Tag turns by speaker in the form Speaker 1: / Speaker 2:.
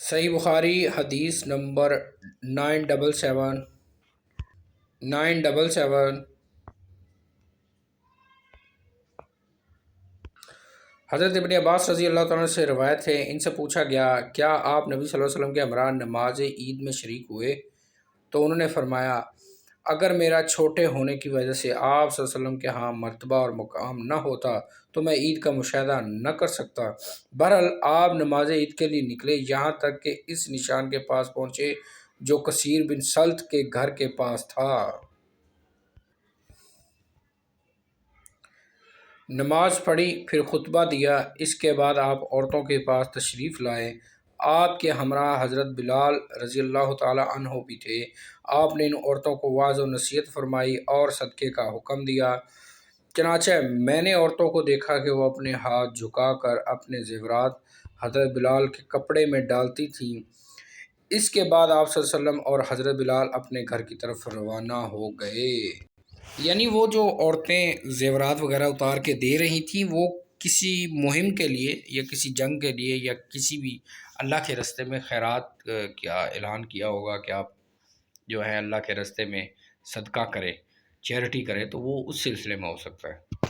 Speaker 1: صحیح بخاری حدیث نمبر 977 حضرت ابن عباس رضی اللہ تعالیٰ سے روایت ہے، ان سے پوچھا گیا کیا آپ نبی صلی اللہ علیہ وسلم کے ہمراہ نماز عید میں شریک ہوئے؟ تو انہوں نے فرمایا اگر میرا چھوٹے ہونے کی وجہ سے آپ صلی اللہ علیہ وسلم کے ہاں مرتبہ اور مقام نہ ہوتا تو میں عید کا مشاہدہ نہ کر سکتا۔ بہرحال آپ نماز عید کے لیے نکلے، یہاں تک کہ اس نشان کے پاس پہنچے جو کثیر بن سلط کے گھر کے پاس تھا۔ نماز پڑھی، پھر خطبہ دیا، اس کے بعد آپ عورتوں کے پاس تشریف لائے۔ آپ کے ہمراہ حضرت بلال رضی اللہ تعالی عنہ بھی تھے۔ آپ نے ان عورتوں کو واعظ و نصیحت فرمائی اور صدقے کا حکم دیا۔ چنانچہ میں نے عورتوں کو دیکھا کہ وہ اپنے ہاتھ جھکا کر اپنے زیورات حضرت بلال کے کپڑے میں ڈالتی تھیں۔ اس کے بعد آپ صلی اللہ علیہ وسلم اور حضرت بلال اپنے گھر کی طرف روانہ ہو گئے۔ یعنی وہ جو عورتیں زیورات وغیرہ اتار کے دے رہی تھیں وہ کسی مہم کے لیے یا کسی جنگ کے لیے یا کسی بھی اللہ کے راستے میں خیرات کیا اعلان کیا ہوگا کہ آپ جو ہے اللہ کے راستے میں صدقہ کرے، چیریٹی کرے، تو وہ اس سلسلے میں ہو سکتا ہے۔